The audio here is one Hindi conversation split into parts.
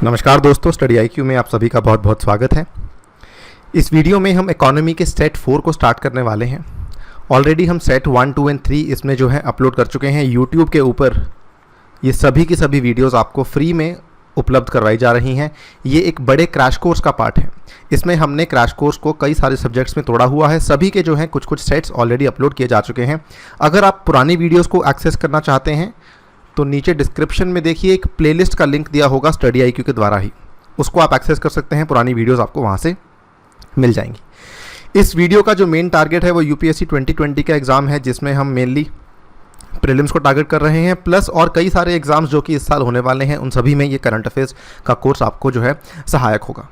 नमस्कार दोस्तों, स्टडी आईक्यू में आप सभी का बहुत बहुत स्वागत है। इस वीडियो में हम इकोनॉमी के सेट 4 को स्टार्ट करने वाले हैं। ऑलरेडी हम सेट 1, 2 एंड 3 इसमें जो है अपलोड कर चुके हैं यूट्यूब के ऊपर। ये सभी की सभी वीडियोस आपको फ्री में उपलब्ध करवाई जा रही हैं। ये एक बड़े क्रैश कोर्स का पार्ट है। इसमें हमने क्रैश कोर्स को कई सारे सब्जेक्ट्स में तोड़ा हुआ है। सभी के जो हैं कुछ कुछ सेट्स ऑलरेडी अपलोड किए जा चुके हैं। अगर आप पुरानी वीडियोज़ को एक्सेस करना चाहते हैं तो नीचे डिस्क्रिप्शन में देखिए एक प्लेलिस्ट का लिंक दिया होगा स्टडी आईक्यू के द्वारा ही, उसको आप एक्सेस कर सकते हैं। पुरानी वीडियोस आपको वहाँ से मिल जाएंगी। इस वीडियो का जो मेन टारगेट है वो यूपीएससी 2020 का एग्ज़ाम है, जिसमें हम मेनली प्रीलिम्स को टारगेट कर रहे हैं, प्लस और कई सारे एग्ज़ाम्स जो कि इस साल होने वाले हैं। उन सभी में ये करंट अफेयर्स का कोर्स आपको जो है सहायक होगा।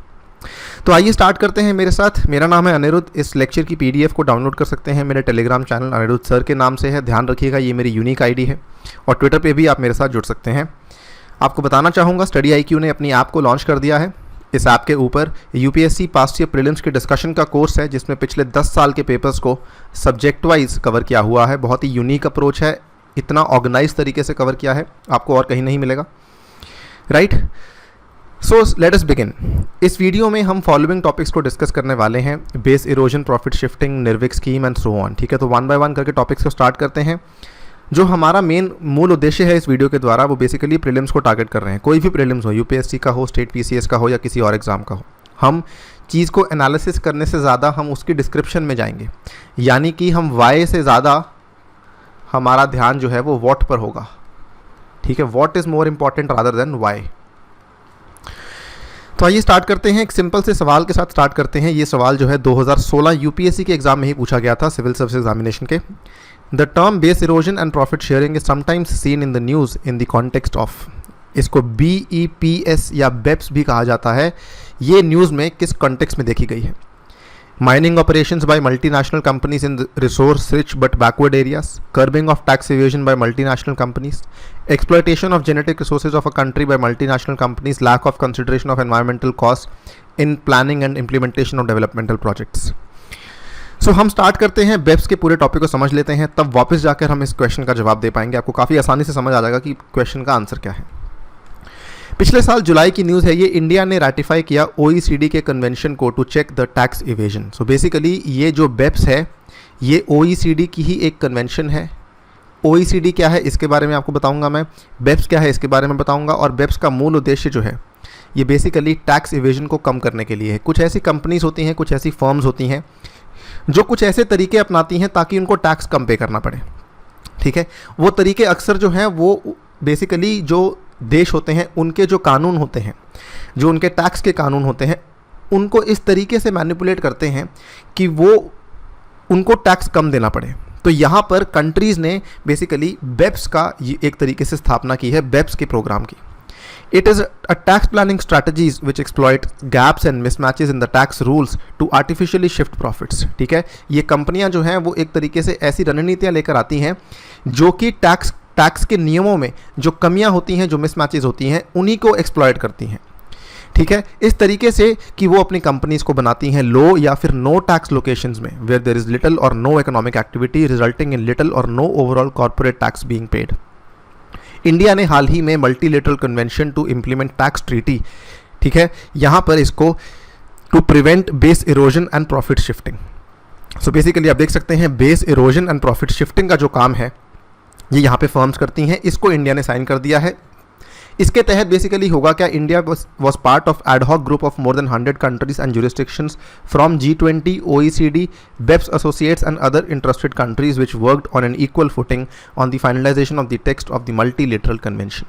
तो आइए स्टार्ट करते हैं मेरे साथ। मेरा नाम है अनिरुद्ध। इस लेक्चर की पीडीएफ को डाउनलोड कर सकते हैं। मेरे टेलीग्राम चैनल अनिरुद्ध सर के नाम से है, ध्यान रखिएगा ये मेरी यूनिक आईडी है। और ट्विटर पे भी आप मेरे साथ जुड़ सकते हैं। आपको बताना चाहूँगा स्टडी आईक्यू ने अपनी ऐप को लॉन्च कर दिया है। इस ऐप के ऊपर यूपीएससी पास्ट ईयर प्रीलिम्स के डिस्कशन का कोर्स है, जिसमें पिछले 10 साल के पेपर्स को सब्जेक्ट वाइज कवर किया हुआ है। बहुत ही यूनिक अप्रोच है, इतना ऑर्गेनाइज तरीके से कवर किया है, आपको और कहीं नहीं मिलेगा। Right, so let us begin. इस वीडियो में हम फॉलोइंग टॉपिक्स को डिस्कस करने वाले हैं: base erosion, profit shifting, Nirvik scheme and so on. ठीक है, तो वन बाय वन करके टॉपिक्स को स्टार्ट करते हैं। जो हमारा मूल उद्देश्य है इस वीडियो के द्वारा, वो बेसिकली प्रीलिम्स को टारगेट कर रहे हैं। कोई भी प्रीलिम्स हो, यूपीएससी का हो, स्टेट पीसीएस का हो या किसी और एग्जाम का हो, हम चीज़ को एनालिसिस करने से ज़्यादा हम उसकी डिस्क्रिप्शन में जाएंगे। यानी कि हम वाई से ज़्यादा हमारा ध्यान जो है वो वॉट पर होगा। ठीक है, what is more important rather than why. तो आइए स्टार्ट करते हैं। एक सिंपल से सवाल के साथ स्टार्ट करते हैं। ये सवाल जो है 2016 यूपीएससी के एग्जाम में ही पूछा गया था, सिविल सर्विस एग्जामिनेशन के। The term base erosion and profit sharing is sometimes seen in the news in the context of. इसको BEPS या BEPS भी कहा जाता है। ये न्यूज़ में किस कॉन्टेक्स्ट में देखी गई है? Mining operations by multinational companies in resource rich but backward areas, curbing of tax evasion by multinational companies, exploitation of genetic resources of a country by multinational companies, lack of consideration of environmental costs in planning and implementation of developmental projects. So हम स्टार्ट करते हैं, बेप्स के पूरे टॉपिक को समझ लेते हैं, तब वापस जाकर हम इस क्वेश्चन का जवाब दे पाएंगे। आपको काफ़ी आसानी से समझ आ जाएगा कि क्वेश्चन का आंसर क्या है। पिछले साल जुलाई की न्यूज़ है ये, इंडिया ने रैटिफाई किया OECD के कन्वेंशन को to check the tax evasion. So basically ये जो बेप्स है ये OECD की ही एक कन्वेंशन है। OECD क्या है इसके बारे में आपको बताऊंगा मैं, बेप्स क्या है इसके बारे में बताऊंगा। और बेप्स का मूल उद्देश्य जो है ये बेसिकली टैक्स इवेजन को कम करने के लिए है। कुछ ऐसी कंपनीज होती हैं, कुछ ऐसी फर्म्स होती हैं जो कुछ ऐसे तरीके अपनाती हैं ताकि उनको टैक्स कम पे करना पड़े। ठीक है, वो तरीके अक्सर जो हैं वो बेसिकली जो देश होते हैं उनके जो कानून होते हैं, जो उनके टैक्स के कानून होते हैं, उनको इस तरीके से मैनिपुलेट करते हैं कि वो उनको टैक्स कम देना पड़े। तो यहाँ पर कंट्रीज़ ने बेसिकली बेप्स का एक तरीके से स्थापना की है, बेप्स के प्रोग्राम की। It is a tax planning strategies which exploit gaps and mismatches in the tax rules to artificially shift profits. ठीक है, ये कंपनियाँ जो हैं वो एक तरीके से ऐसी रणनीतियाँ लेकर आती हैं जो कि टैक्स के नियमों में जो कमियाँ होती हैं, जो मिसमैचेस होती हैं, उन्हीं को एक्सप्लॉइट करती हैं। ठीक है, इस तरीके से कि वो अपनी कंपनीज को बनाती हैं लो या फिर नो टैक्स लोकेशंस में, where there is little or no economic activity resulting in little or no overall corporate tax being paid. India ने हाल ही में multilateral convention to implement tax treaty, ठीक है, यहाँ पर इसको to prevent base erosion and profit shifting. So basically आप देख सकते हैं base erosion and profit shifting का जो काम है ये यहाँ पे फर्म्स करती हैं। इसको इंडिया ने साइन कर दिया है। इसके तहत बेसिकली होगा क्या, India was part of ad hoc group of more than 100 countries and jurisdictions from G20, OECD, BEPS associates and other interested countries which worked on an equal footing on the finalisation of the text of the multilateral convention.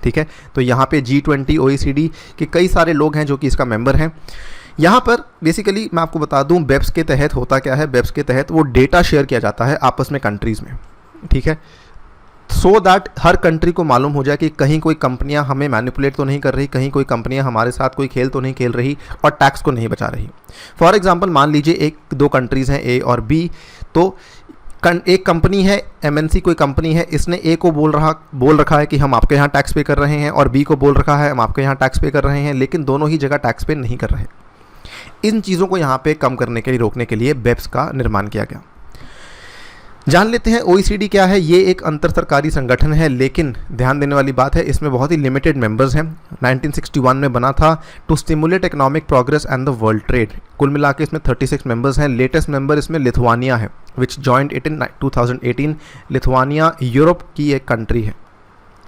ठीक है, तो यहाँ पे G20, OECD के कई सारे लोग हैं जो कि इसका मेंबर हैं। यहाँ पर बेसिकली मैं आपको बता दूँ बेप्स के तहत होता क्या है। बेप्स के तहत वो डेटा शेयर किया जाता है आपस में कंट्रीज़ में। ठीक है, सो दैट हर कंट्री को मालूम हो जाए कि कहीं कोई कंपनियां हमें मैनिपुलेट तो नहीं कर रही, कहीं कोई कंपनियां हमारे साथ कोई खेल तो नहीं खेल रही और टैक्स को नहीं बचा रही। फॉर एग्जांपल मान लीजिए एक दो कंट्रीज़ हैं A और B, तो एक कंपनी है MNC, कोई कंपनी है, इसने A को बोल रखा है कि हम आपके यहाँ टैक्स पे कर रहे हैं, और B को बोल रखा है हम आपके यहाँ टैक्स पे कर रहे हैं, लेकिन दोनों ही जगह टैक्स पे नहीं कर रहे। इन चीज़ों को यहाँ पे कम करने के लिए, रोकने के लिए बेप्स का निर्माण किया गया। जान लेते हैं OECD क्या है। ये एक अंतर सरकारी संगठन है, लेकिन ध्यान देने वाली बात है इसमें बहुत ही लिमिटेड मेंबर्स हैं। 1961 में बना था to stimulate economic progress and the world trade. कुल मिला के इसमें 36 मेंबर्स हैं। लेटेस्ट मेंबर इसमें लिथुआनिया है, which joined it in 2018। Lithuania Europe की एक कंट्री है,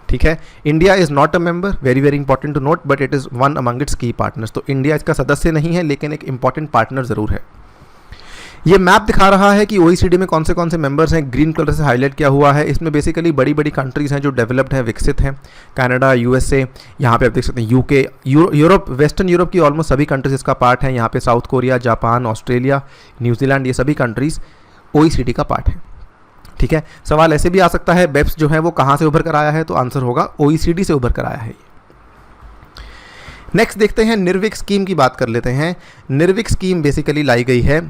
ठीक है। India is not a member, very very important to note, but it is one among its key partners. तो इंडिया इसका सदस्य नहीं है, लेकिन एक इंपॉर्टेंट पार्टनर ज़रूर है। ये मैप दिखा रहा है कि OECD में कौन से मेंबर्स हैं, ग्रीन कलर से हाईलाइट किया हुआ है। इसमें बेसिकली बड़ी बड़ी कंट्रीज़ हैं जो डेवलप्ड हैं, विकसित हैं। कनाडा, USA, यहाँ पे आप देख सकते हैं UK, यूरोप, वेस्टर्न यूरोप की ऑलमोस्ट सभी कंट्रीज इसका पार्ट हैं। यहाँ पे south Korea, Japan, Australia, New Zealand, ये सभी कंट्रीज़ OECD का पार्ट है, ठीक है। सवाल ऐसे भी आ सकता है, बेप्स जो है वो कहाँ से उभर कर आया है, तो आंसर होगा OECD से उभर कर आया है। नेक्स्ट देखते हैं निर्विक स्कीम की बात कर लेते हैं। निर्विक स्कीम बेसिकली लाई गई है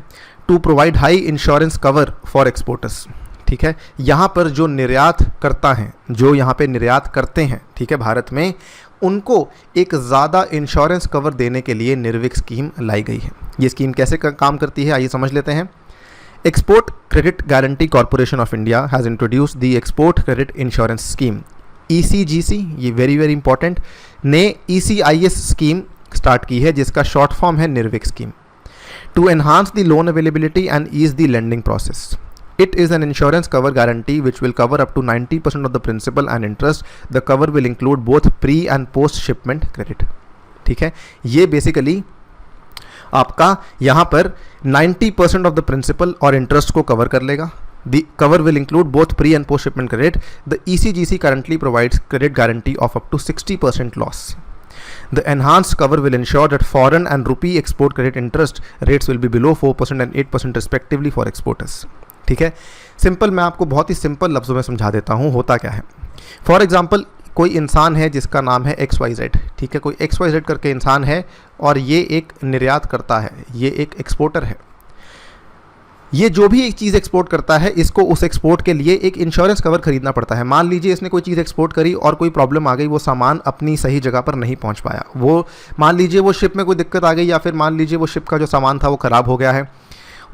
to provide high insurance cover for exporters, ठीक है। यहाँ पर जो निर्यात करता है, जो यहाँ पे निर्यात करते हैं, ठीक है, भारत में, उनको एक ज़्यादा इंश्योरेंस कवर देने के लिए निर्विक स्कीम लाई गई है। ये स्कीम कैसे काम करती है, आइए समझ लेते हैं। Export credit guarantee corporation of India has introduced the export credit insurance scheme, ECGC, ये वेरी वेरी इंपॉर्टेंट, ने ECIS स्कीम स्टार्ट की है, जिसका शॉर्ट फॉर्म है Nirvik scheme, to enhance the loan availability and ease the lending process. It is an insurance cover guarantee which will cover up to 90% of the principal and interest. The cover will include both pre and post shipment credit, ठीक है। ये बेसिकली आपका यहाँ पर 90% ऑफ द प्रिंसिपल और इंटरेस्ट को कवर कर लेगा। The cover will include both pre and post shipment credit. The ECGC currently provides credit guarantee of up to 60% loss. The enhanced cover will ensure that foreign and rupee export credit interest rates will be below 4% and 8% respectively for exporters, ठीक है। सिंपल, मैं आपको बहुत ही सिंपल लफ्ज़ों में समझा देता हूँ होता क्या है। फॉर एग्जांपल, कोई इंसान है जिसका नाम है XYZ, ठीक है, कोई XYZ करके इंसान है और ये एक निर्यात करता है, ये एक एक्सपोर्टर है। ये जो भी एक चीज़ एक्सपोर्ट करता है, इसको उस एक्सपोर्ट के लिए एक इंश्योरेंस कवर खरीदना पड़ता है। मान लीजिए इसने कोई चीज़ एक्सपोर्ट करी और कोई प्रॉब्लम आ गई, वो सामान अपनी सही जगह पर नहीं पहुंच पाया, वो मान लीजिए वो शिप में कोई दिक्कत आ गई, या फिर मान लीजिए वो शिप का जो सामान था वो ख़राब हो गया है,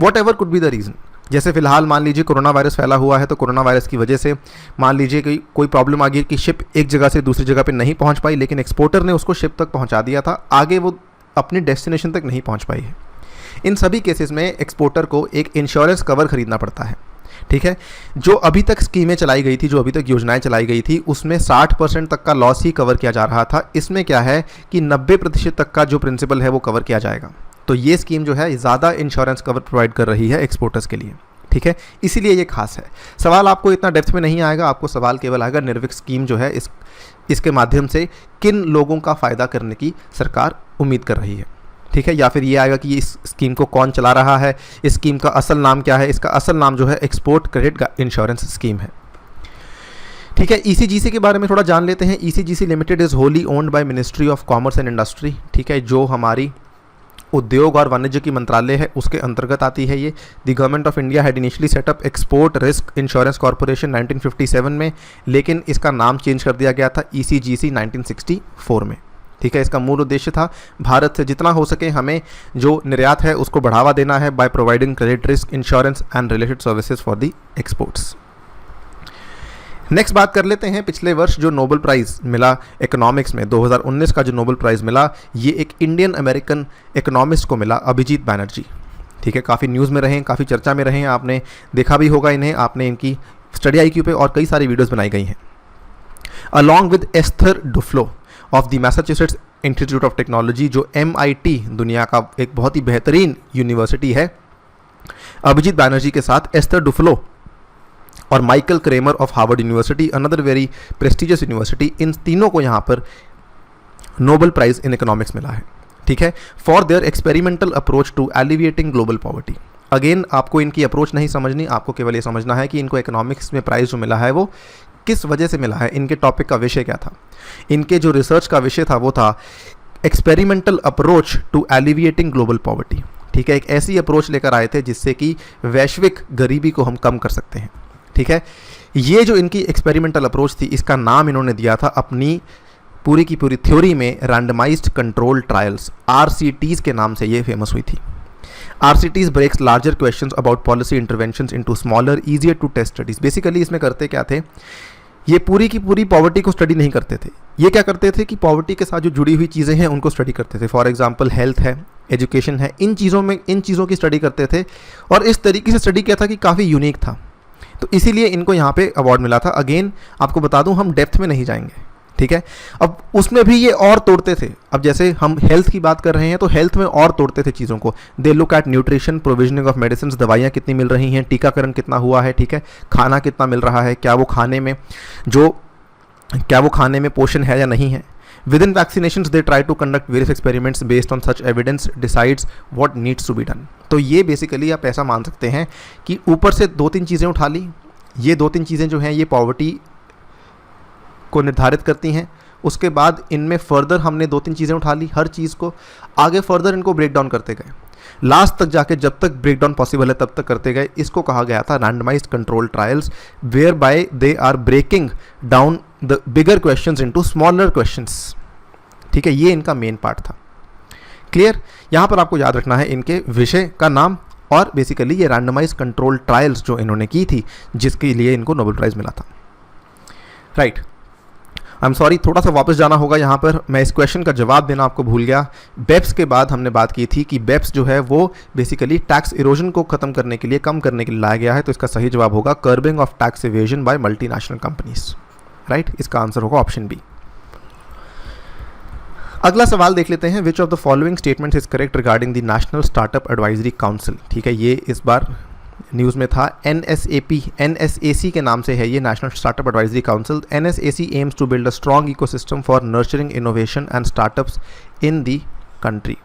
what ever could be the reason. जैसे फिलहाल मान लीजिए कोरोना वायरस फैला हुआ है, तो कोरोना वायरस की वजह से मान लीजिए कि कोई प्रॉब्लम आ गई कि शिप एक जगह से दूसरी जगह पे नहीं पहुंच पाई, लेकिन एक्सपोर्टर ने उसको शिप तक पहुंचा दिया था, आगे वो अपनी डेस्टिनेशन तक नहीं पहुंच पाई है। इन सभी केसेस में एक्सपोर्टर को एक इंश्योरेंस कवर खरीदना पड़ता है, ठीक है। जो अभी तक स्कीमें चलाई गई थी, जो अभी तक योजनाएं चलाई गई थी, उसमें 60% तक का लॉस ही कवर किया जा रहा था। इसमें क्या है कि 90% तक का जो प्रिंसिपल है वो कवर किया जाएगा। तो ये स्कीम जो है ज़्यादा इंश्योरेंस कवर प्रोवाइड कर रही है एक्सपोर्टर्स के लिए, ठीक है, इसीलिए ये खास है। सवाल आपको इतना डेप्थ में नहीं आएगा, आपको सवाल केवल आएगा निर्विक स्कीम जो है इसके माध्यम से किन लोगों का फ़ायदा करने की सरकार उम्मीद कर रही है, ठीक है। या फिर ये आएगा कि इस स्कीम को कौन चला रहा है, इस स्कीम का असल नाम क्या है। इसका असल नाम जो है एक्सपोर्ट क्रेडिट इंश्योरेंस स्कीम है, ठीक है। ECGC के बारे में थोड़ा जान लेते हैं। ECGC limited is wholly owned by ministry of commerce and industry, ठीक है, जो हमारी उद्योग और वाणिज्य की मंत्रालय है उसके अंतर्गत आती है ये। The government of India had initially setup export risk insurance corporation 1957 में, लेकिन इसका नाम चेंज कर दिया गया था ECGC 1964 में, ठीक है। इसका मूल उद्देश्य था भारत से जितना हो सके हमें जो निर्यात है उसको बढ़ावा देना है by providing credit risk insurance and related services for the exports. Next बात कर लेते हैं, पिछले वर्ष जो नोबेल प्राइज़ मिला इकोनॉमिक्स में, 2019 का जो नोबेल प्राइज़ मिला, ये एक इंडियन अमेरिकन इकोनॉमिस्ट को मिला, अभिजीत बैनर्जी, ठीक है। काफ़ी न्यूज़ में रहे हैं, काफ़ी चर्चा में रहे हैं, आपने देखा भी होगा इन्हें, आपने इनकी स्टडी IQ पे और कई सारी वीडियोज़ बनाई गई हैं। Along with Esther Duflo of the Massachusetts institute of technology, जो MIT दुनिया का एक बहुत ही बेहतरीन यूनिवर्सिटी है, अभिजीत बैनर्जी के साथ एस्थर डुफ्लो और Michael Kremer of Harvard University, another very prestigious university, इन तीनों को यहाँ पर नोबेल प्राइज़ इन इकोनॉमिक्स मिला है, ठीक है, for their experimental approach to alleviating global poverty. Again आपको इनकी अप्रोच नहीं समझनी, आपको केवल ये समझना है कि इनको इकोनॉमिक्स में प्राइज़ जो मिला है वो किस वजह से मिला है, इनके टॉपिक का विषय क्या था। इनके जो रिसर्च का विषय था वो था experimental approach to alleviating global poverty, ठीक है। एक ऐसी अप्रोच लेकर आए थे जिससे कि वैश्विक गरीबी को हम कम कर सकते हैं, ठीक है। ये जो इनकी एक्सपेरिमेंटल अप्रोच थी, इसका नाम इन्होंने दिया था अपनी पूरी की पूरी थ्योरी में रैंडमाइज्ड कंट्रोल ट्रायल्स, RCTs के नाम से ये फेमस हुई थी। RCTs breaks larger questions about policy interventions into smaller, easier to test studies. Basically इसमें करते क्या थे, ये पूरी की पूरी पॉवर्टी को स्टडी नहीं करते थे, ये क्या करते थे कि पॉवर्टी के साथ जो जुड़ी हुई चीज़ें हैं उनको स्टडी करते थे. फॉर एग्जांपल हेल्थ है, एजुकेशन है, इन चीज़ों की स्टडी करते थे. और इस तरीके से स्टडी किया था कि काफ़ी यूनिक था, तो इसीलिए इनको यहाँ पे अवार्ड मिला था. अगेन आपको बता दूँ, हम डेप्थ में नहीं जाएंगे, ठीक है. अब उसमें भी ये और तोड़ते थे. अब जैसे हम हेल्थ की बात कर रहे हैं तो हेल्थ में और तोड़ते थे चीज़ों को. They look at nutrition, provisioning of medicine, दवाइयाँ कितनी मिल रही हैं, टीकाकरण कितना हुआ है, ठीक है, खाना कितना मिल रहा है, क्या वो खाने में पोषण है या नहीं है. Within vaccinations they try to conduct various experiments based on such evidence decides what needs to be done. तो ये बेसिकली आप ऐसा मान सकते हैं कि ऊपर से 2-3 चीज़ें उठा ली. ये 2-3 चीज़ें जो हैं ये पॉवर्टी को निर्धारित करती हैं. उसके बाद इनमें फर्दर हमने 2-3 चीज़ें उठा ली, हर चीज़ को आगे फर्दर इनको ब्रेक डाउन करते गए. लास्ट तक जाके जब तक ब्रेक डाउन पॉसिबल है तब तक करते गए. इसको कहा गया था randomised control trials, whereby they are breaking down the bigger questions into smaller questions. ठीक है, ये इनका मेन पार्ट था. क्लियर. यहाँ पर आपको याद रखना है इनके विषय का नाम और बेसिकली ये रैंडमाइज्ड कंट्रोल ट्रायल्स जो इन्होंने की थी जिसके लिए इनको नोबेल प्राइज़ मिला था. राइट. आई एम सॉरी, थोड़ा सा वापस जाना होगा यहाँ पर. मैं इस क्वेश्चन का जवाब देना आपको भूल गया. बेप्स के बाद हमने बात की थी कि बेप्स जो है वो बेसिकली टैक्स इरोजन को खत्म करने के लिए, कम करने के लिए लाया गया है. तो इसका सही जवाब होगा curbing of tax evasion by multinational companies. Right, इसका आंसर होगा ऑप्शन बी. अगला सवाल देख लेते हैं. Which of the following statements is correct regarding the national startup advisory council. ठीक है, ये इस बार न्यूज़ में था. NSAC के नाम से है ये, national startup advisory council. NSAC aims to build a strong ecosystem for nurturing innovation and startups in the country.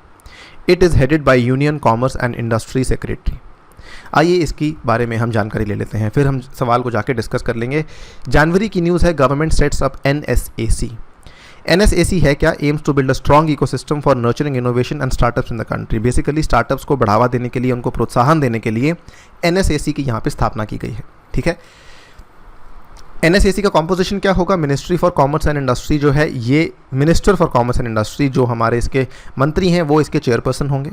It is headed by union commerce and industry secretary. आइए इसकी बारे में हम जानकारी ले लेते हैं, फिर हम सवाल को जाके डिस्कस कर लेंगे. जनवरी की न्यूज़ है. Government sets up NSAC. NSAC है क्या? Aims to build a strong ecosystem for nurturing innovation and startups in the country. Basically startups को बढ़ावा देने के लिए, उनको प्रोत्साहन देने के लिए NSAC की यहाँ पे स्थापना की गई है. ठीक है. NSAC का कॉम्पोजिशन क्या होगा? Ministry for commerce and industry जो है ये minister for commerce and industry जो हमारे इसके मंत्री हैं वो इसके चेयरपर्सन होंगे.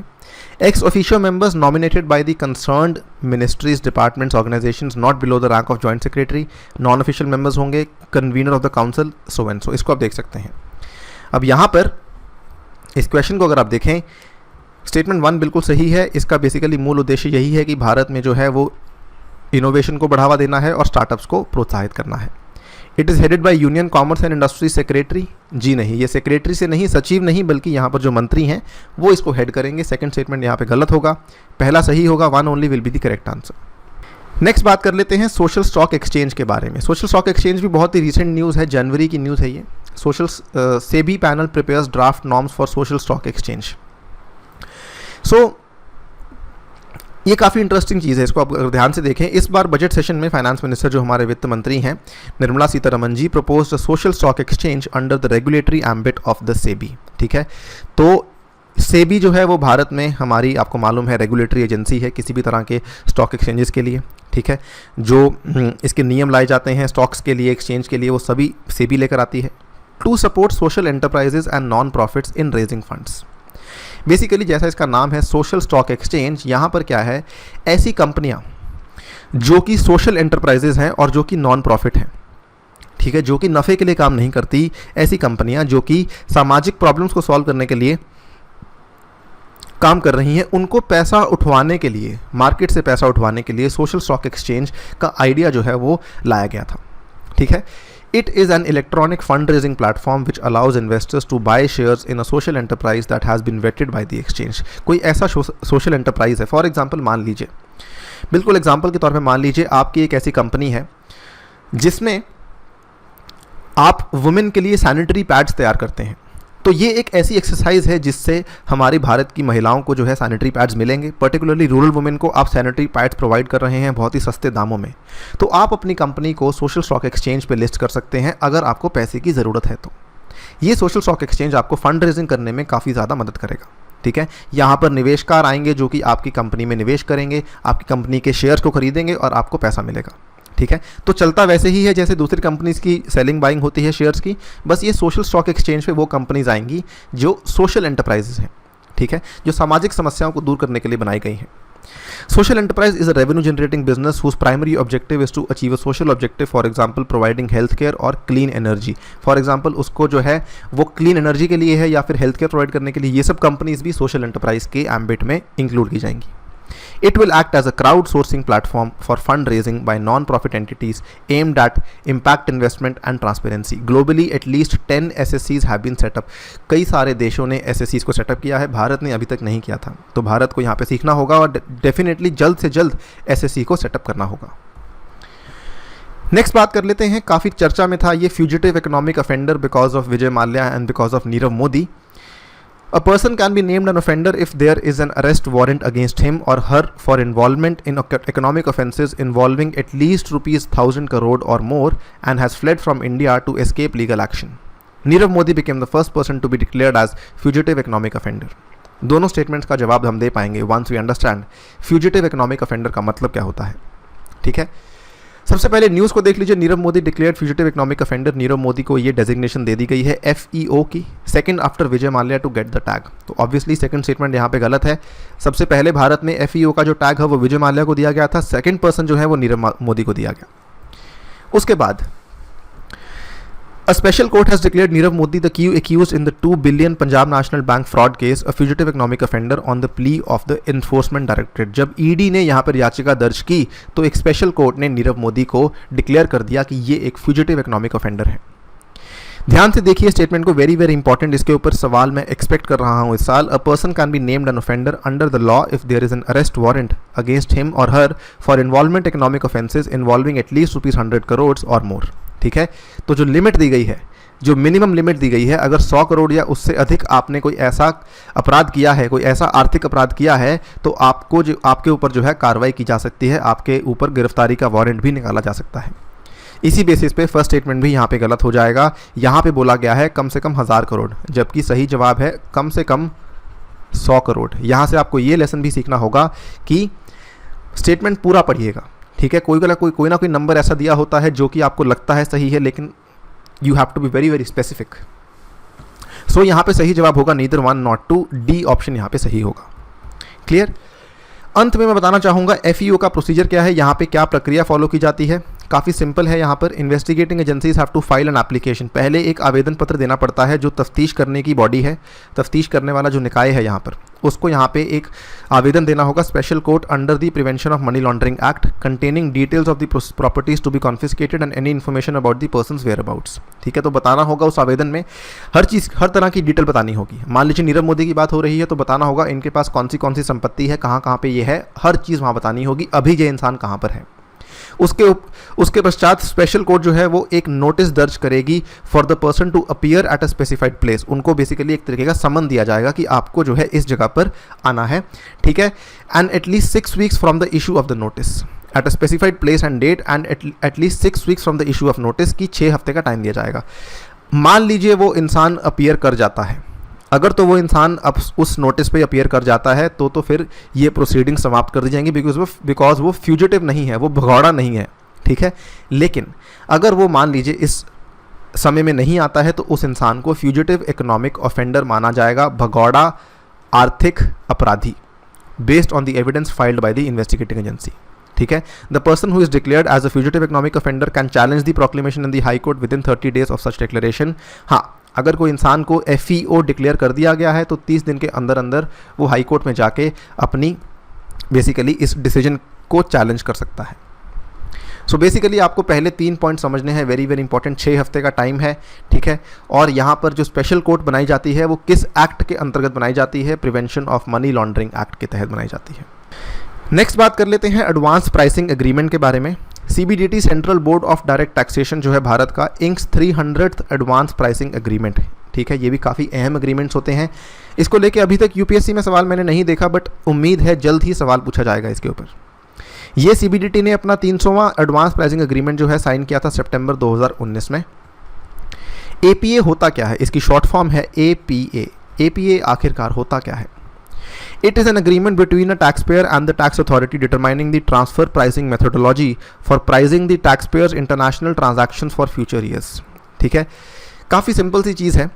Ex officio members nominated by the concerned ministries, departments, organisations not below the rank of joint secretary. Non official members होंगे convener of the council, so and so. इसको आप देख सकते हैं. अब यहाँ पर इस क्वेश्चन को अगर आप देखें, स्टेटमेंट 1 बिल्कुल सही है. इसका बेसिकली मूल उद्देश्य यही है कि भारत में जो है वो इनोवेशन को बढ़ावा देना है और स्टार्टअप्स को प्रोत्साहित करना है. It is headed by union commerce and industry secretary. जी नहीं, ये सेक्रेटरी से नहीं, सचिव नहीं, बल्कि यहाँ पर जो मंत्री हैं वो इसको हेड करेंगे. सेकंड स्टेटमेंट यहाँ पे गलत होगा, पहला सही होगा. 1 only will be the correct answer. Next बात कर लेते हैं सोशल स्टॉक एक्सचेंज के बारे में. सोशल स्टॉक एक्सचेंज भी बहुत ही रिसेंट न्यूज़ है, जनवरी की न्यूज़ है ये. Social SEBI panel prepares draft norms for social stock exchange. So ये काफ़ी इंटरेस्टिंग चीज़ है. इसको आप अगर ध्यान से देखें, इस बार बजट सेशन में फाइनेंस मिनिस्टर जो हमारे वित्त मंत्री हैं Nirmala Sitharaman ji proposed a social stock exchange under the regulatory ambit of the SEBI. ठीक है, तो सेबी जो है वो भारत में हमारी, आपको मालूम है, रेगुलेटरी एजेंसी है किसी भी तरह के स्टॉक एक्सचेंजेस के लिए. ठीक है, जो इसके नियम लाए जाते हैं स्टॉक्स के लिए, एक्सचेंज के लिए, वो सभी सेबी लेकर आती है. To support social enterprises and non profits in raising funds. Basically जैसा इसका नाम है सोशल स्टॉक एक्सचेंज, यहाँ पर क्या है, ऐसी कंपनियाँ जो कि सोशल एंटरप्राइजेज हैं और जो कि नॉन प्रॉफिट हैं. ठीक है, जो कि नफ़े के लिए काम नहीं करती, ऐसी कंपनियाँ जो कि सामाजिक प्रॉब्लम्स को सॉल्व करने के लिए काम कर रही हैं, उनको पैसा उठवाने के लिए, मार्केट से पैसा उठवाने के लिए सोशल स्टॉक एक्सचेंज का आइडिया जो है वो लाया गया था. ठीक है. It is an electronic fundraising platform which allows investors to buy shares in a social enterprise that has been vetted by the exchange. कोई ऐसा सोशल एंटरप्राइज है, फॉर एग्जांपल मान लीजिए, बिल्कुल एग्जांपल के तौर पे मान लीजिए आपकी एक ऐसी कंपनी है जिसमें आप वुमेन के लिए सैनिटरी पैड्स तैयार करते हैं. तो ये एक ऐसी एक्सरसाइज है जिससे हमारी भारत की महिलाओं को जो है सैनिटरी पैड्स मिलेंगे. पर्टिकुलरली रूरल वुमेन को आप सैनिटरी पैड्स प्रोवाइड कर रहे हैं बहुत ही सस्ते दामों में. तो आप अपनी कंपनी को सोशल स्टॉक एक्सचेंज पे लिस्ट कर सकते हैं अगर आपको पैसे की ज़रूरत है. तो ये सोशल स्टॉक एक्सचेंज आपको फंड रेजिंग करने में काफ़ी ज़्यादा मदद करेगा. ठीक है, यहाँ पर निवेशकार आएंगे जो कि आपकी कंपनी में निवेश करेंगे, आपकी कंपनी के शेयर्स को खरीदेंगे और आपको पैसा मिलेगा. ठीक है, तो चलता वैसे ही है जैसे दूसरी कंपनीज़ की सेलिंग बाइंग होती है शेयर्स की, बस ये सोशल स्टॉक एक्सचेंज पे वो कंपनीज आएंगी जो सोशल एंटरप्राइजेज हैं. ठीक है, जो सामाजिक समस्याओं को दूर करने के लिए बनाई गई हैं। Social enterprise is a revenue generating business whose primary objective is to achieve a social objective, for example providing healthcare और clean energy। for example उसको जो है वो clean energy के लिए है या फिर healthcare provide करने के लिए, ये सब companies भी social enterprise के ambit में include की जाएंगी। It will act as a crowdsourcing platform for fundraising by non-profit entities aimed at impact investment and transparency. Globally, at least 10 SSCs have been set up. कई सारे देशों ने SSCs को सेटअप किया है, भारत ने अभी तक नहीं किया था, तो भारत को यहाँ पे सीखना होगा और डेफिनेटली जल्द से जल्द SSC को सेटअप करना होगा। नेक्स्ट बात कर लेते हैं, काफ़ी चर्चा में था ये fugitive economic offender because of Vijay Mallya and because of Nirav Modi. A person can be named an offender if there is an arrest warrant against him or her for involvement in economic offences involving at least ₹1,000 crore or more and has fled from India to escape legal action. Nirav Modi became the first person to be declared as fugitive economic offender. दोनों स्टेटमेंट्स का जवाब हम दे पाएंगे once we understand fugitive economic offender का मतलब क्या होता है। ठीक है, सबसे पहले न्यूज़ को देख लीजिए। Nirav Modi declared fugitive economic offender. Nirav Modi को ये डेजिग्नेशन दे दी गई है FEO की, second after Vijay Mallya to get the tag. तो ऑब्वियसली सेकंड स्टेटमेंट यहाँ पे गलत है। सबसे पहले भारत में FEO का जो टैग है वो विजय माल्या को दिया गया था, सेकंड पर्सन जो है वो नीरव मोदी को दिया गया। उसके बाद A special court has declared Nirav Modi the key accused in the 2 billion Punjab National Bank fraud case a fugitive economic offender on the plea of the Enforcement Directorate। जब ED ने यहाँ पर याचिका दर्ज की तो एक स्पेशल कोर्ट ने नीरव मोदी को डिक्लेयर कर दिया कि ये एक फ्यूजिटिव इकोनॉमिक ऑफेंडर है। ध्यान से देखिए स्टेटमेंट को, वेरी वेरी इंपॉर्टेंट। इसके ऊपर सवाल मैं एक्सपेक्ट कर रहा हूँ इस साल। A person can be named an offender under the law if there is an arrest warrant against him or her for involvement economic offences involving at least ₹100 crore or more. ठीक है, तो जो लिमिट दी गई है, जो मिनिमम लिमिट दी गई है, अगर 100 करोड़ या उससे अधिक आपने कोई ऐसा अपराध किया है, कोई ऐसा आर्थिक अपराध किया है, तो आपको जो आपके ऊपर जो है कार्रवाई की जा सकती है, आपके ऊपर गिरफ्तारी का वारंट भी निकाला जा सकता है। इसी बेसिस पे फर्स्ट स्टेटमेंट भी यहाँ पे गलत हो जाएगा। यहाँ पे बोला गया है कम से कम 1000 करोड़, जबकि सही जवाब है कम से कम 100 करोड़। यहाँ से आपको ये लेसन भी सीखना होगा कि स्टेटमेंट पूरा पढ़िएगा। ठीक है, कोई ना कोई नंबर ऐसा दिया होता है जो कि आपको लगता है सही है, लेकिन you have to be very very specific. So यहाँ पे सही जवाब होगा नीदर 1 नॉट 2, डी ऑप्शन यहाँ पे सही होगा। क्लियर। अंत में मैं बताना चाहूँगा FEO का प्रोसीजर क्या है, यहाँ पे क्या प्रक्रिया फॉलो की जाती है। काफ़ी सिंपल है। यहाँ पर investigating agencies have to file an application. पहले एक आवेदन पत्र देना पड़ता है, जो तफ्तीश करने की बॉडी है, तफ्तीश करने वाला जो निकाय है यहाँ पर, उसको यहाँ पे एक आवेदन देना होगा special court under the prevention of money laundering act containing details of the properties to be confiscated and any information about the persons whereabouts. ठीक है, तो बताना होगा उस आवेदन में हर चीज़, हर तरह की डिटेल बतानी होगी। मान लीजिए नीरव मोदी की बात हो रही है तो बताना होगा इनके पास कौन सी संपत्ति है, कहाँ पे ये है, हर चीज़ वहाँ बतानी होगी, अभी ये इंसान कहाँ पर है। उसके पश्चात स्पेशल कोर्ट जो है वो एक नोटिस दर्ज करेगी for the person to appear at a specified place. उनको बेसिकली एक तरीके का समन दिया जाएगा कि आपको जो है इस जगह पर आना है। ठीक है, and at least 6 weeks from the issue of the notice at a specified place and date and at least 6 weeks from the issue of notice की 6 हफ्ते का टाइम दिया जाएगा। मान लीजिए वो इंसान अपीयर कर जाता है, अगर तो वो इंसान अब उस नोटिस पे अपीयर कर जाता है तो फिर ये प्रोसीडिंग समाप्त कर दी जाएंगी बिकॉज वो फ्यूजिटिव नहीं है, वो भगौड़ा नहीं है। ठीक है, लेकिन अगर वो मान लीजिए इस समय में नहीं आता है तो उस इंसान को फ्यूजिटिव इकोनॉमिक ऑफेंडर माना जाएगा, भगौड़ा आर्थिक अपराधी, based on the evidence filed by the investigating agency. ठीक है, the person who is declared as a fugitive economic offender can challenge the proclamation in the high court within 30 days of such declaration. हाँ, अगर कोई इंसान को FEO डिक्लेयर कर दिया गया है तो 30 दिन के अंदर अंदर वो हाई कोर्ट में जाके अपनी बेसिकली इस डिसीजन को चैलेंज कर सकता है। सो बेसिकली आपको पहले 3 पॉइंट समझने हैं, वेरी वेरी इंपॉर्टेंट। 6 हफ्ते का टाइम है। ठीक है, और यहाँ पर जो स्पेशल कोर्ट बनाई जाती है वो किस एक्ट के अंतर्गत बनाई जाती है, prevention of money laundering act के तहत बनाई जाती है। नेक्स्ट बात कर लेते हैं एडवांस प्राइसिंग एग्रीमेंट के बारे में। CBDT central board of direct taxation जो है भारत का, inks 300th advance pricing agreement है। ठीक है, ये भी काफ़ी अहम एग्रीमेंट्स होते हैं। इसको लेके अभी तक UPSC में सवाल मैंने नहीं देखा, बट उम्मीद है जल्द ही सवाल पूछा जाएगा इसके ऊपर। ये CBDT ने अपना 300वां एडवांस प्राइसिंग एग्रीमेंट जो है साइन किया था सितंबर 2019 में। APA होता क्या है, इसकी शॉर्ट फॉर्म है APA। APA आखिरकार होता क्या है? It is an agreement between a taxpayer and the tax authority determining the transfer pricing methodology for pricing the taxpayer's international transactions for future years। ठीक है, काफ़ी सिंपल सी चीज़ है।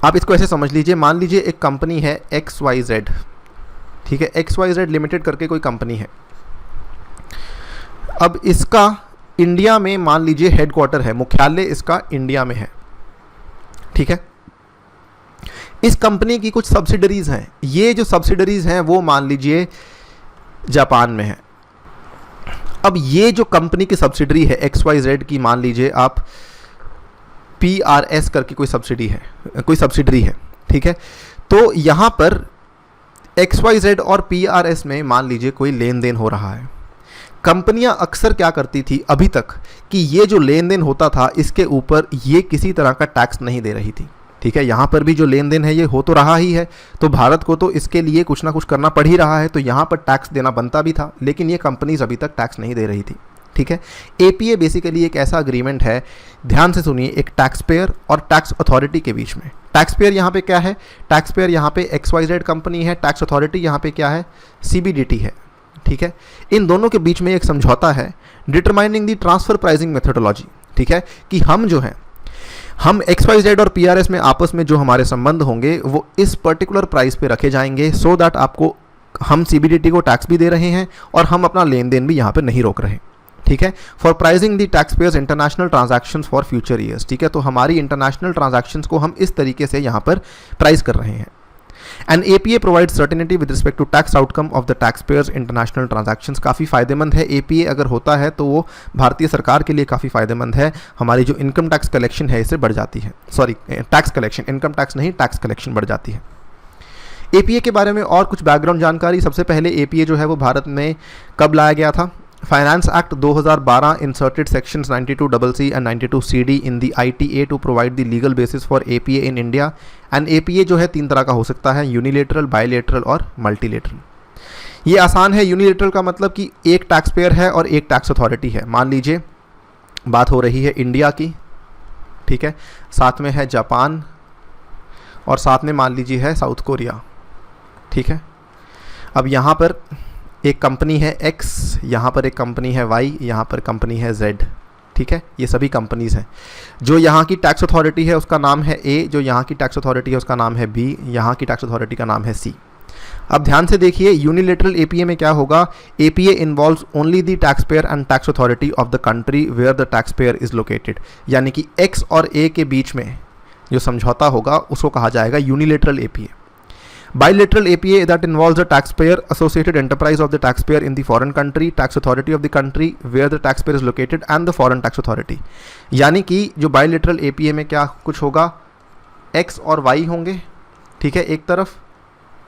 आप इसको ऐसे समझ लीजिए, मान लीजिए एक कंपनी है XYZ, ठीक है, XYZ लिमिटेड करके कोई कंपनी है। अब इसका इंडिया में मान लीजिए हेडक्वार्टर है, मुख्यालय इसका इंडिया में है, ठीक है। इस कंपनी की कुछ सब्सिडरीज हैं, ये जो सब्सिडरीज हैं वो मान लीजिए जापान में है। अब ये जो कंपनी की सब्सिडरी है XYZ की, मान लीजिए आप PRS करके कोई सब्सिडरी है, ठीक है। तो यहाँ पर XYZ और PRS में मान लीजिए कोई लेन देन हो रहा है। कंपनियां अक्सर क्या करती थी अभी तक कि ये जो लेन देन होता था इसके ऊपर ये किसी तरह का टैक्स नहीं दे रही थी, ठीक है। यहाँ पर भी जो लेन देन है ये हो तो रहा ही है, तो भारत को तो इसके लिए कुछ ना कुछ करना पड़ ही रहा है, तो यहाँ पर टैक्स देना बनता भी था, लेकिन ये कंपनीज अभी तक टैक्स नहीं दे रही थी, ठीक है। APA बेसिकली एक ऐसा अग्रीमेंट है, ध्यान से सुनिए, एक टैक्स पेयर और टैक्स अथॉरिटी के बीच में। टैक्स पेयर यहाँ पे क्या है? टैक्स पेयर यहाँ पे XYZ कंपनी है, टैक्स अथॉरिटी यहाँ पे क्या है? CBDT है, ठीक है। इन दोनों के बीच में एक समझौता है, डिटरमाइनिंग दी ट्रांसफर प्राइसिंग मेथोडोलॉजी, ठीक है, कि हम XYZ और PRS में आपस में जो हमारे संबंध होंगे वो इस पर्टिकुलर प्राइस पे रखे जाएंगे, सो दैट आपको हम CBDT को टैक्स भी दे रहे हैं और हम अपना लेन देन भी यहाँ पे नहीं रोक रहे, ठीक है। For pricing the tax payers international transactions for future years, ठीक है। तो हमारी इंटरनेशनल ट्रांजैक्शंस को हम इस तरीके से यहाँ पर प्राइस कर रहे हैं। And APA provide certainty with respect to tax outcome of the taxpayers international transactions. काफ़ी फ़ायदेमंद है APA अगर होता है तो वो भारतीय सरकार के लिए काफ़ी फ़ायदेमंद है। हमारी जो इनकम टैक्स कलेक्शन है इससे बढ़ जाती है, sorry tax collection, income tax नहीं, टैक्स कलेक्शन बढ़ जाती है। APA के बारे में और कुछ बैकग्राउंड जानकारी। सबसे पहले APA जो है वो भारत में कब लाया गया था? Finance act 2012 inserted sections 92CC and 92CD in the ITA to provide the legal basis for APA in India. And APA जो है 3 तरह का हो सकता है, यूनिलेटरल, बायलेटरल और मल्टीलेटरल। ये आसान है। यूनिलेटरल का मतलब कि एक टैक्स पेयर है और एक टैक्स अथॉरिटी है। मान लीजिए बात हो रही है इंडिया की, ठीक है, साथ में है जापान और साथ में मान लीजिए है साउथ कोरिया, ठीक है। अब यहाँ पर एक कंपनी है X, यहाँ पर एक कंपनी है Y, यहाँ पर कंपनी है Z, ठीक है। ये सभी कंपनीज़ हैं। जो यहाँ की टैक्स अथॉरिटी है उसका नाम है A, जो यहाँ की टैक्स अथॉरिटी है उसका नाम है B, यहाँ की टैक्स अथॉरिटी का नाम है C। अब ध्यान से देखिए, यूनिलेटरल APA में क्या होगा? APA involves only the taxpayer and tax authority of the country where the taxpayer is located. यानी कि X और A के बीच में जो समझौता होगा उसको कहा जाएगा unilateral APA। Bilateral APA that involves the taxpayer, associated enterprise of the taxpayer in the foreign country, tax authority of the country where the taxpayer is located and the foreign tax authority। यानी कि जो bilateral APA में क्या कुछ होगा? X और Y होंगे, ठीक है, एक तरफ,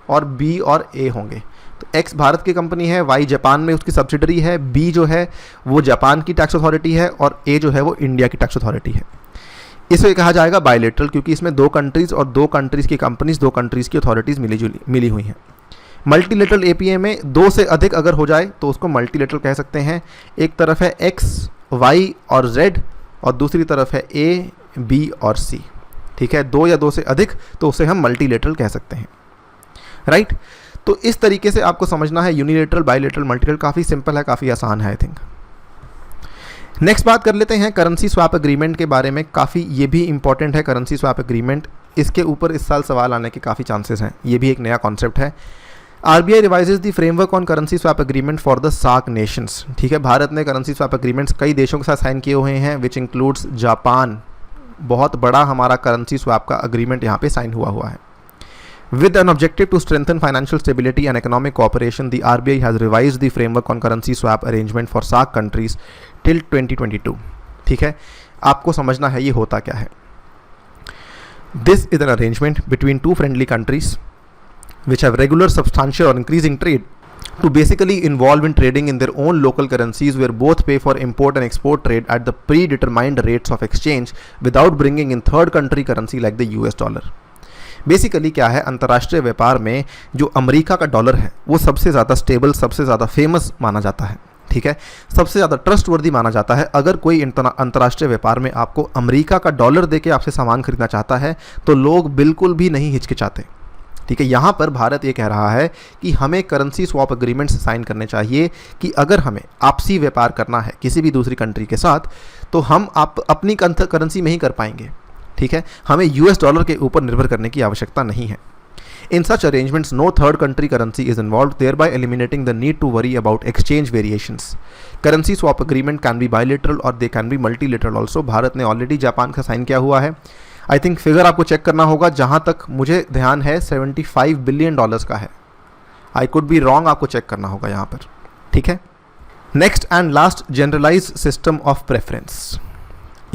और B और A होंगे। तो X भारत की कंपनी है, Y जापान में उसकी सब्सिडरी है, B जो है वो जापान की टैक्स अथॉरिटी है और A जो है वो इंडिया की टैक्स अथॉरिटी है। इसे कहा जाएगा बायलेटरल, क्योंकि इसमें 2 कंट्रीज़ और 2 कंट्रीज़ की कंपनीज, 2 कंट्रीज़ की अथॉरिटीज़ मिली हुई हैं। मल्टीलेटरल APA में 2 से अधिक अगर हो जाए तो उसको मल्टीलेटरल कह सकते हैं। एक तरफ है X, Y और Z और दूसरी तरफ है A, B और C, ठीक है। 2 या 2 से अधिक तो उसे हम मल्टीलेटरल कह सकते हैं, राइट। तो इस तरीके से आपको समझना है यूनिलेटरल, बायलेटरल, मल्टीलेटरल। काफ़ी सिंपल है, काफ़ी आसान है आई थिंक। नेक्स्ट बात कर लेते हैं करेंसी स्वैप एग्रीमेंट के बारे में। काफ़ी ये भी इंपॉर्टेंट है करेंसी स्वैप एग्रीमेंट। इसके ऊपर इस साल सवाल आने के काफ़ी चांसेस हैं। ये भी एक नया कॉन्सेप्ट है। RBI revises the framework on currency swap agreement for the SAARC nations, ठीक है। भारत ने करेंसी स्वैप एग्रीमेंट्स कई देशों के साथ साइन किए हुए हैं, विच इंक्लूड्स जापान। बहुत बड़ा हमारा करेंसी स्वैप का एग्रीमेंट यहाँ पे साइन हुआ है। With an objective to strengthen financial stability and economic cooperation, the RBI has revised the framework on currency swap arrangement for SAARC countries till 2022, ठीक है। आपको समझना है ये होता क्या है। This is an arrangement between 2 friendly countries which have regular, substantial or increasing trade to basically involve in trading in their own local currencies, where both pay for import and export trade at the predetermined rates of exchange without bringing in third country currency like the US dollar। Basically क्या है, अंतर्राष्ट्रीय व्यापार में जो अमेरिका का डॉलर है वो सबसे ज़्यादा स्टेबल, सबसे ज़्यादा फेमस माना जाता है, ठीक है, सबसे ज़्यादा ट्रस्टवर्दी माना जाता है। अगर कोई अंतर्राष्ट्रीय व्यापार में आपको अमेरिका का डॉलर देके आपसे सामान खरीदना चाहता है तो लोग बिल्कुल भी नहीं हिचकिचाते, ठीक है। यहाँ पर भारत ये कह रहा है कि हमें करेंसी स्वैप एग्रीमेंट्स साइन करने चाहिए कि अगर हमें आपसी व्यापार करना है किसी भी दूसरी कंट्री के साथ तो हम अपनी करेंसी में ही कर पाएंगे, ठीक है, हमें यूएस डॉलर के ऊपर निर्भर करने की आवश्यकता नहीं है। In such arrangements, no third country currency is involved, thereby eliminating the need to worry about exchange variations. Currency swap agreement can be bilateral or they can be multilateral also. Bharat ने ऑलरेडी जापान का साइन किया हुआ है। आई थिंक फिगर आपको चेक करना होगा, जहाँ तक मुझे ध्यान है 75 बिलियन डॉलर्स का है। आई कुड बी रॉन्ग, आपको चेक करना होगा यहाँ पर, ठीक है। Next and last, generalise system of preference.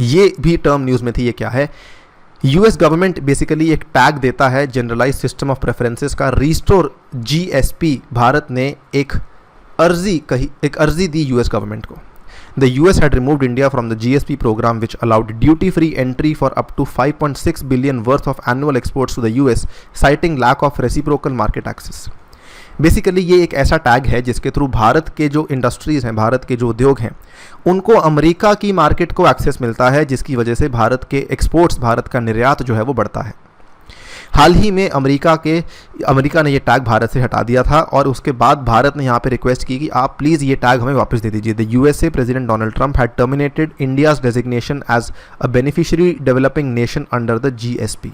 ये भी टर्म न्यूज़ में थी, ये क्या है? यूएस गवर्नमेंट बेसिकली एक टैग देता है जनरलाइज सिस्टम ऑफ प्रेफरेंसेस का, रिस्टोर जीएसपी। भारत ने एक अर्जी दी यूएस गवर्नमेंट को। The US had removed India from the GSP programme which allowed duty free entry for up to 5.6 billion worth of annual exports to the US, citing lack of reciprocal market access. Basically ये एक ऐसा टैग है जिसके थ्रू भारत के जो इंडस्ट्रीज़ हैं, भारत के जो उद्योग हैं, उनको अमेरिका की मार्केट को एक्सेस मिलता है, जिसकी वजह से भारत के एक्सपोर्ट्स, भारत का निर्यात जो है वो बढ़ता है। हाल ही में अमेरिका ने ये टैग भारत से हटा दिया था और उसके बाद भारत ने यहाँ पे रिक्वेस्ट की कि आप प्लीज़ ये टैग हमें वापस दे दीजिए। The USA president Donald Trump had terminated India's designation as a beneficiary developing nation under the GSP.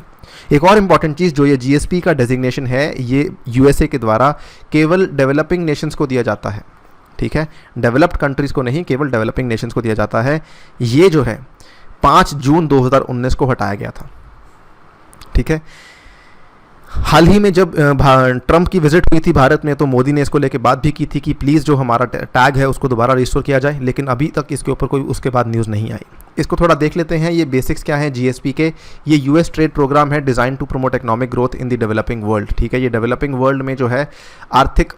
एक और इम्पॉर्टेंट चीज़, जो ये जीएसपी का डेजिग्नेशन है, ये यूएसए के द्वारा केवल डेवलपिंग नेशंस को दिया जाता है, ठीक है, डेवलप्ड कंट्रीज़ को नहीं, केवल डेवलपिंग नेशंस को दिया जाता है। ये जो है 5 जून 2019 को हटाया गया था, ठीक है। हाल ही में जब ट्रंप की विजिट हुई थी भारत में, तो मोदी ने इसको लेके बात भी की थी कि प्लीज़ जो हमारा टैग है उसको दोबारा रिस्टोर किया जाए, लेकिन अभी तक इसके ऊपर कोई उसके बाद न्यूज़ नहीं आई। इसको थोड़ा देख लेते हैं, ये बेसिक्स क्या है जीएसपी के। ये यूएस ट्रेड प्रोग्राम है design to promote economic growth in the developing world, ठीक है। ये डेवलपिंग वर्ल्ड में जो है आर्थिक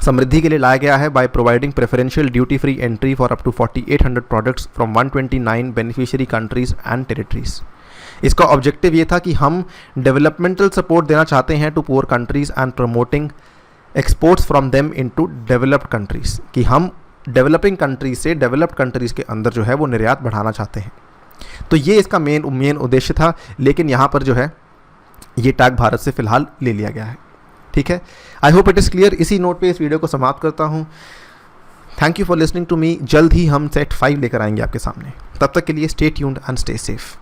समृद्धि के लिए लाया गया है by providing preferential duty free entry for up to 4800 products from 129 beneficiary countries and territories. इसका ऑब्जेक्टिव ये था कि हम डेवलपमेंटल सपोर्ट देना चाहते हैं to poor countries and promoting exports from them into developed countries, कि हम डेवलपिंग कंट्रीज से डेवलप्ड कंट्रीज़ के अंदर जो है वो निर्यात बढ़ाना चाहते हैं। तो ये इसका मेन उद्देश्य था, लेकिन यहाँ पर जो है ये टैग भारत से फ़िलहाल ले लिया गया है, ठीक है। I hope it is clear. इसी नोट पे इस वीडियो को समाप्त करता हूँ। Thank you for listening to me. जल्द ही हम सेट 5 लेकर आएंगे आपके सामने। तब तक के लिए stay tuned and stay safe.